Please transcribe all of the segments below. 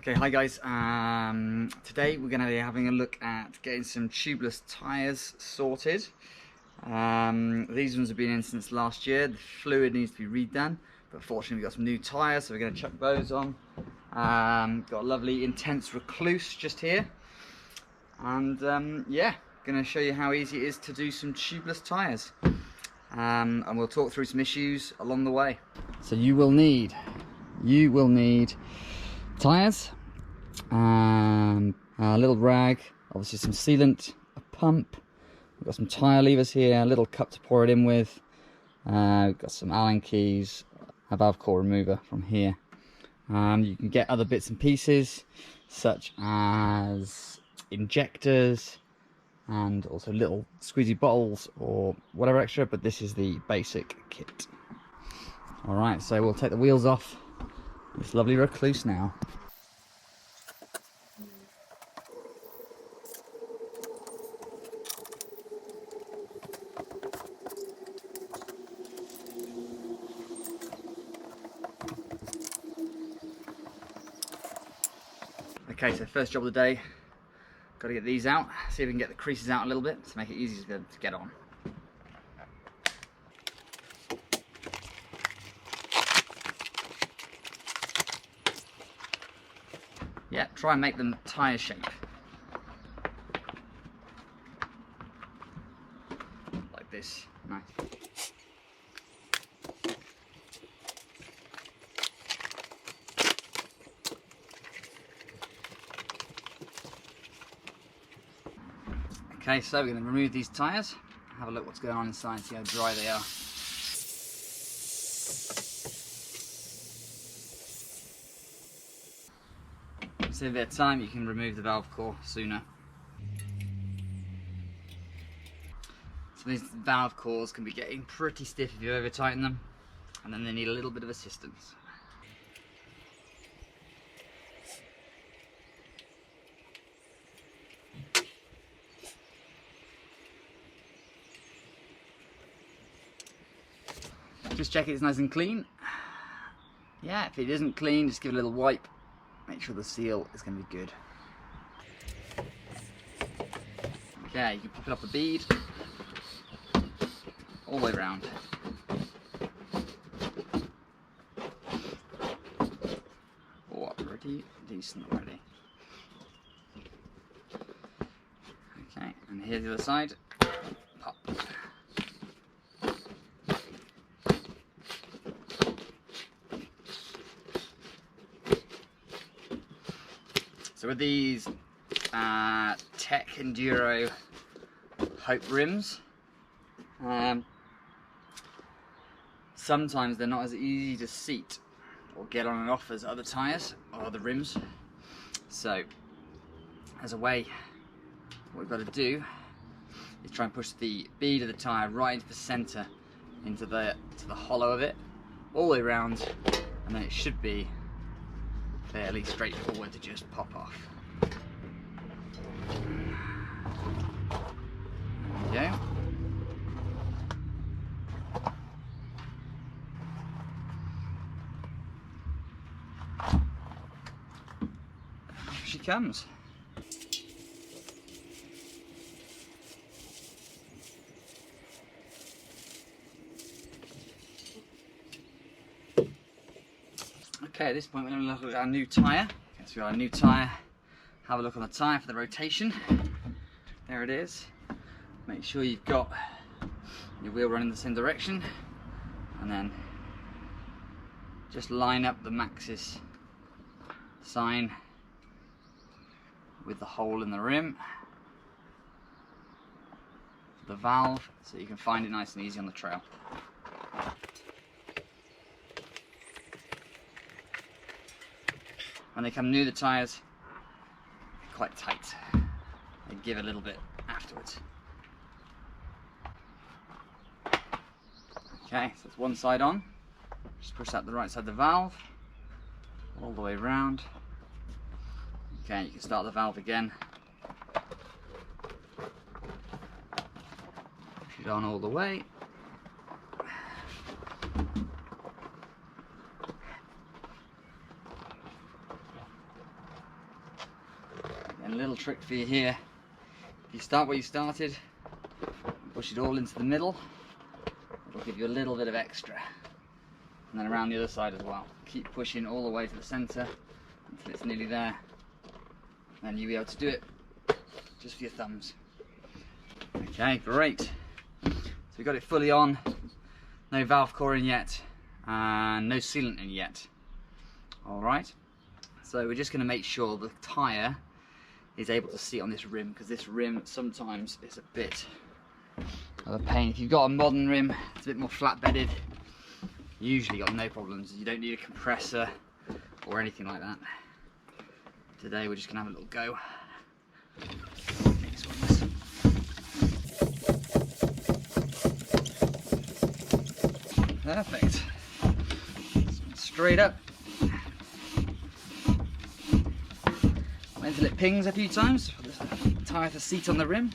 Okay, hi guys. Today we're going to be having a look at getting some tubeless tyres sorted. These ones have been in since last year. The fluid needs to be redone, but fortunately we've got some new tyres, so we're going to chuck those on. Got a lovely intense recluse just here, and yeah, going to show you how easy it is to do some tubeless tyres. And we'll talk through some issues along the way. So you will need tyres, a little rag, obviously some sealant, a pump. We've got some tyre levers here, a little cup to pour it in with. We've got some Allen keys, a valve core remover from here. You can get other bits and pieces such as injectors and also little squeezy bottles or whatever extra, but this is the basic kit. Alright, so we'll take the wheels off this lovely recluse now. Okay, so first job of the day, got to get these out, see if we can get the creases out a little bit to make it easy to get on. Yeah, try and make them tyre shape. Like this, nice. Okay, so we're going to remove these tyres, have a look what's going on inside, see how dry they are. Save a bit of time, you can remove the valve core sooner. So these valve cores can be getting pretty stiff if you over tighten them, and then they need a little bit of assistance. Just check it's nice and clean. Yeah, if it isn't clean, just give it a little wipe. Make sure the seal is going to be good. Okay, you can pop it up a bead all the way around. Oh, pretty decent already. Okay, and here's the other side. Pop. So with these Tech Enduro Hope rims, sometimes they're not as easy to seat or get on and off as other tyres or other rims. So as a way, what we've got to do is try and push the bead of the tyre right into the centre, into the hollow of it, all the way around, and then it should be fairly straightforward to just pop off. There we go. Here she comes. Okay, at this point we're going to look at our new tyre. Okay, so we've got our new tyre. Have a look on the tyre for the rotation. There it is. Make sure you've got your wheel running in the same direction, and then just line up the Maxxis sign with the hole in the rim, the valve, so you can find it nice and easy on the trail. When they come new, the tyres are quite tight. They give a little bit afterwards. Okay, so it's one side on. Just push out the right side of the valve, all the way around. Okay, you can start the valve again. Push it on all the way. And a little trick for you here, if you start where you started, push it all into the middle, it'll give you a little bit of extra. And then around the other side as well. Keep pushing all the way to the centre until it's nearly there. Then you'll be able to do it just with your thumbs. Okay, great. So we've got it fully on, no valve core in yet, and no sealant in yet. Alright, so we're just going to make sure the tyre is able to seat on this rim, because this rim sometimes is a bit of a pain. If you've got a modern rim, it's a bit more flat bedded, usually got no problems. You don't need a compressor or anything like that. Today we're just going to have a little go. Perfect. Straight up. Wait until it pings a few times for the tyre to seat on the rim.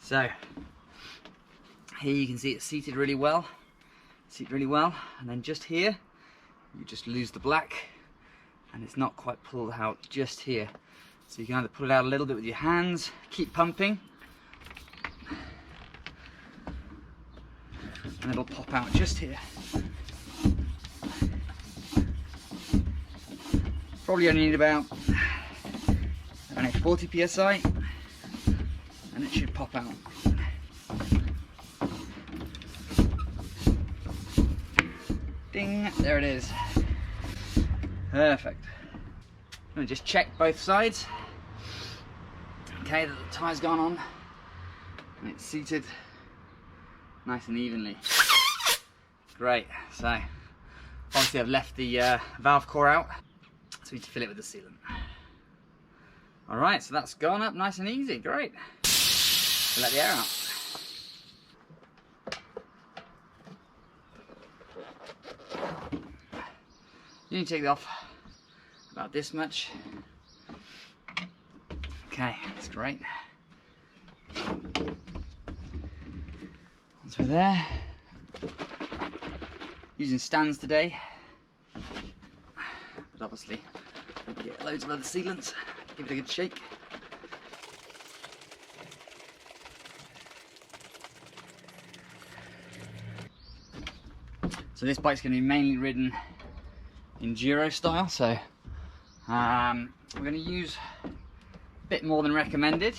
So here you can see it's seated really well. And then just here, you just lose the black, and it's not quite pulled out just here. So you can either pull it out a little bit with your hands, keep pumping, and it'll pop out just here. Probably only need about, I don't know, 40 psi, and it should pop out. Ding, there it is. Perfect. I'm going to just check both sides. Okay, that the tyre's gone on and it's seated nice and evenly. Great. So obviously I've left the valve core out, so we need to fill it with the sealant. Alright, so that's gone up nice and easy. Great. So let the air out. You need to take it off about this much. Okay, that's great. Once we're there, using stands today, but obviously we can get loads of other sealants. Give it a good shake. So this bike's going to be mainly ridden enduro style, so we're going to use a bit more than recommended.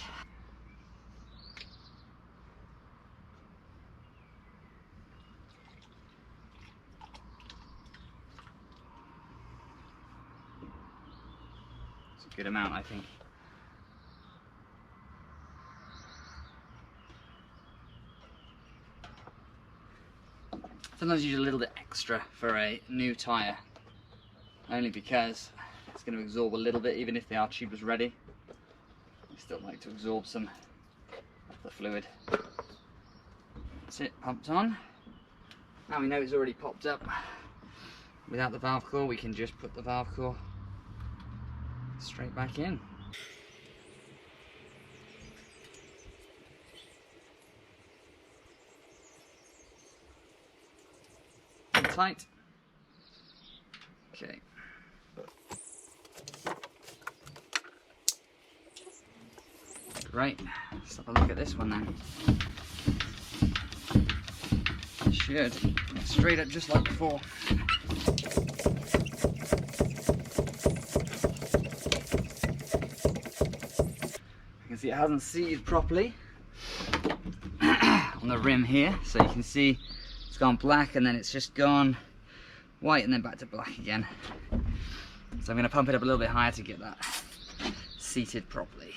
It's a good amount, I think. Sometimes you use a little bit extra for a new tyre, only because it's going to absorb a little bit, even if they are tubeless ready. You still like to absorb some of the fluid. That's it, pumped on. Now we know it's already popped up. Without the valve core, we can just put the valve core straight back in. Tight. Okay. Great. Let's have a look at this one then. It should get straight up just like before. You can see it hasn't seated properly on the rim here, so you can see it's gone black and then it's just gone white and then back to black again. So I'm going to pump it up a little bit higher to get that seated properly.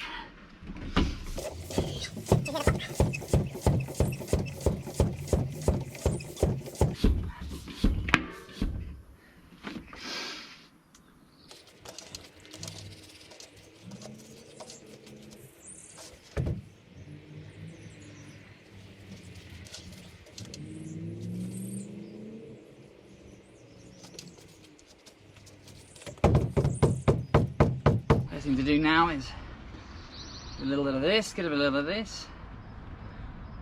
Thing to do now is a little bit of this, get a little bit of this,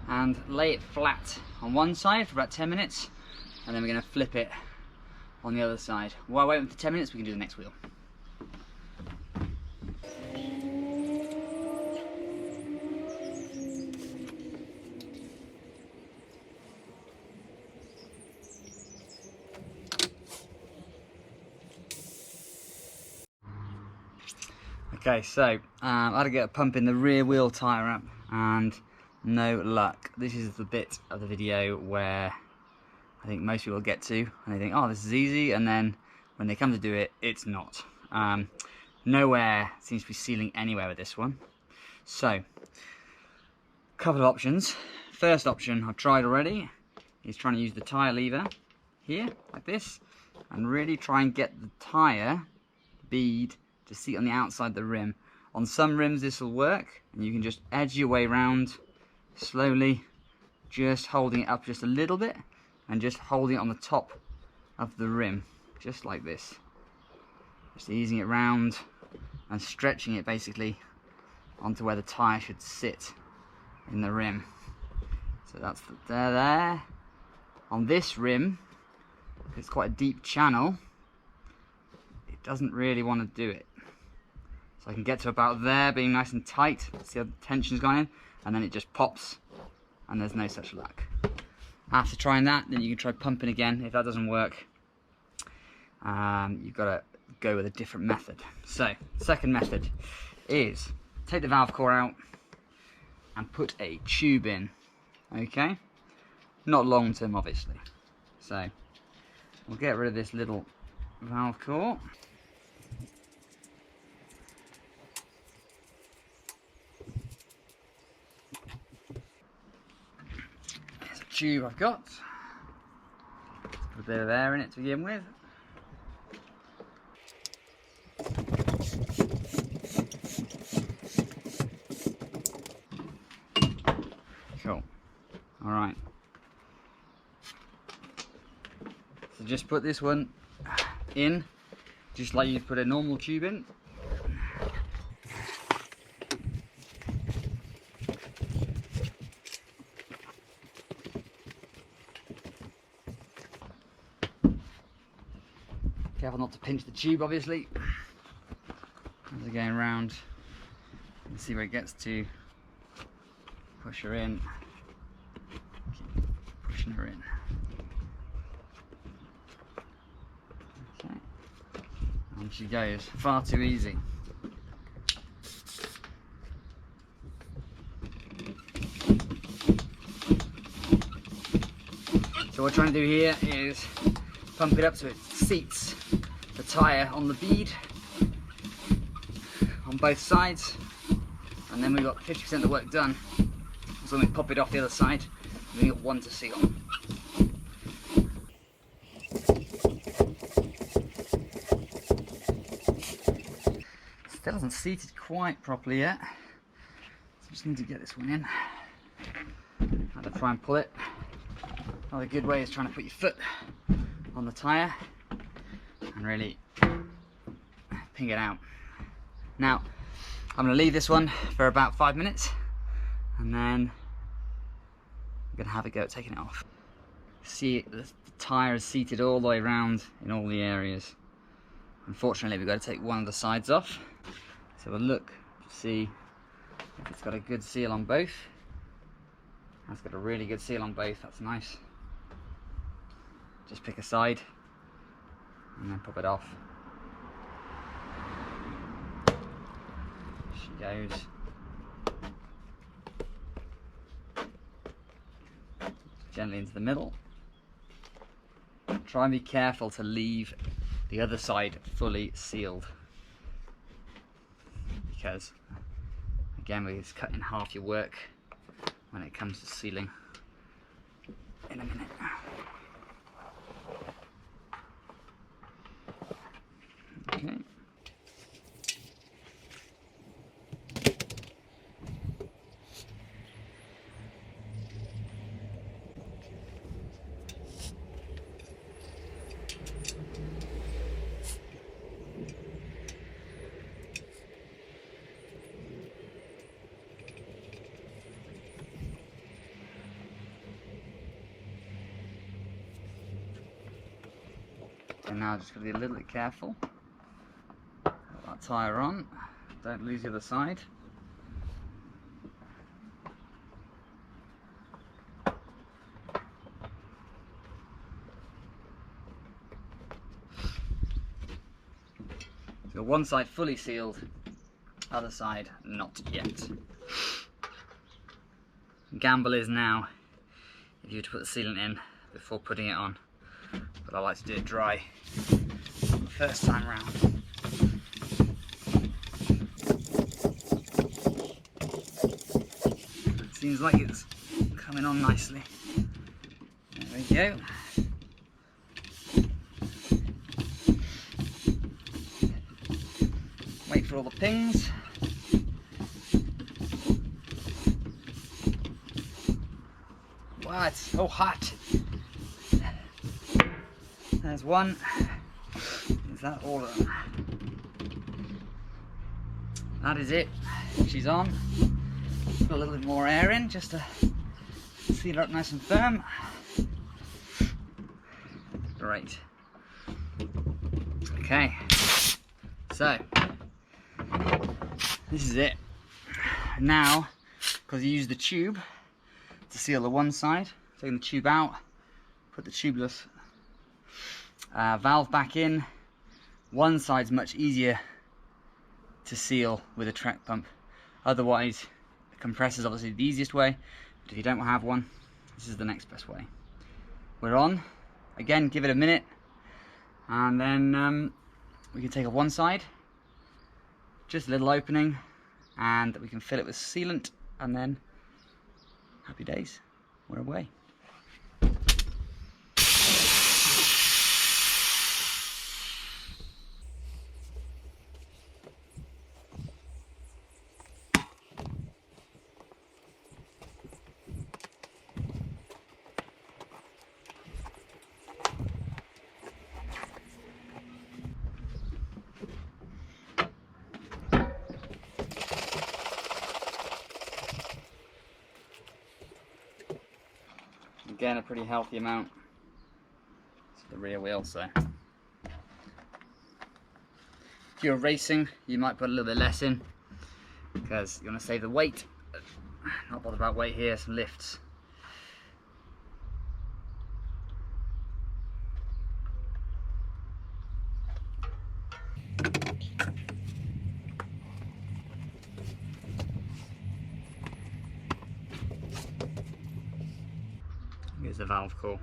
and lay it flat on one side for about 10 minutes, and then we're going to flip it on the other side. While waiting for 10 minutes, we can do the next wheel. Okay, so I had to get a pump in the rear wheel tyre up and no luck. This is the bit of the video where I think most people get to and they think, oh, this is easy, and then when they come to do it, it's not. No air seems to be sealing anywhere with this one. So, a couple of options. First option I've tried already is trying to use the tyre lever here, like this, and really try and get the tyre bead to seat on the outside the rim. On some rims this will work, and you can just edge your way around slowly, just holding it up just a little bit and just holding it on the top of the rim, just like this. Just easing it round and stretching it basically onto where the tyre should sit in the rim. So that's there. On this rim, it's quite a deep channel, it doesn't really want to do it. So I can get to about there, being nice and tight. See how the tension's gone in? And then it just pops, and there's no such luck. After trying that, then you can try pumping again. If that doesn't work, you've got to go with a different method. So, second method is take the valve core out and put a tube in. Okay? Not long term, obviously. So, we'll get rid of this little valve core. Tube I've got. Put a bit of air in it to begin with. Cool. Alright. So just put this one in, just like you'd put a normal tube in. Careful not to pinch the tube, obviously, as we're going around. You can see where it gets to. Push her in. Keep pushing her in. Okay. And she goes. Far too easy. So what we're trying to do here is pump it up so it seats the tyre on the bead on both sides, and then we've got 50% of the work done. So when we pop it off the other side, we've got one to seal. Still hasn't seated quite properly yet, so I just need to get this one in. I had to try and pull it. Another good way is trying to put your foot on the tyre and really ping it out. Now I'm going to leave this one for about 5 minutes and then I'm going to have a go at taking it off. See, the tyre is seated all the way around in all the areas. Unfortunately we've got to take one of the sides off, so we'll look to see if it's got a good seal on both. That's got a really good seal on both, that's nice. Just pick a side and then pop it off. She goes. Gently into the middle. Try and be careful to leave the other side fully sealed, because again we're just cutting half your work when it comes to sealing in a minute. Okay. So now just got to be a little bit careful. Put that tyre on, don't lose the other side. So one side fully sealed, other side not yet. Gamble is now if you were to put the sealant in before putting it on, but I like to do it dry the first time round. It seems like it's coming on nicely. There we go. Wait for all the pings. Wow, it's so hot. There's one. Is that all of them? That is it. She's on. Put a little bit more air in just to seal her up nice and firm. Great. Okay. So, this is it. Now, because you use the tube to seal the one side, taking the tube out, put the tubeless valve back in. One side's much easier to seal with a track pump. Otherwise, the compressor is obviously the easiest way, but if you don't have one, this is the next best way. We're on. Again, give it a minute, and then we can take off one side, just a little opening, and we can fill it with sealant, and then happy days, we're away. Again, a pretty healthy amount. It's the rear wheel, so if you're racing, you might put a little bit less in because you want to save the weight. Not bothered about weight here. Some lifts. Here's the valve core.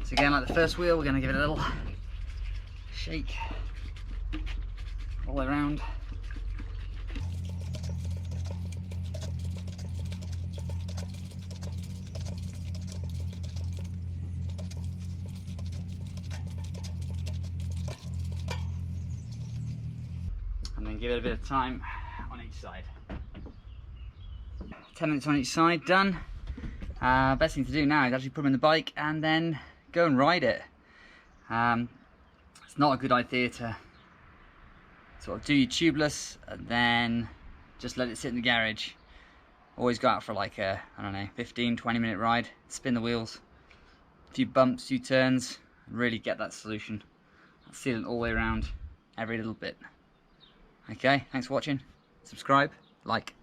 So again, like the first wheel, we're going to give it a little shake all the way around. And then give it a bit of time on each side. 10 minutes on each side, done. Best thing to do now is actually put them in the bike and then go and ride it. It's not a good idea to sort of do your tubeless and then just let it sit in the garage. Always go out for like a, I don't know, 15-20 minute ride, spin the wheels, a few bumps, a few turns, and really get that solution. Seal it all the way around, every little bit. Okay, thanks for watching. Subscribe, like.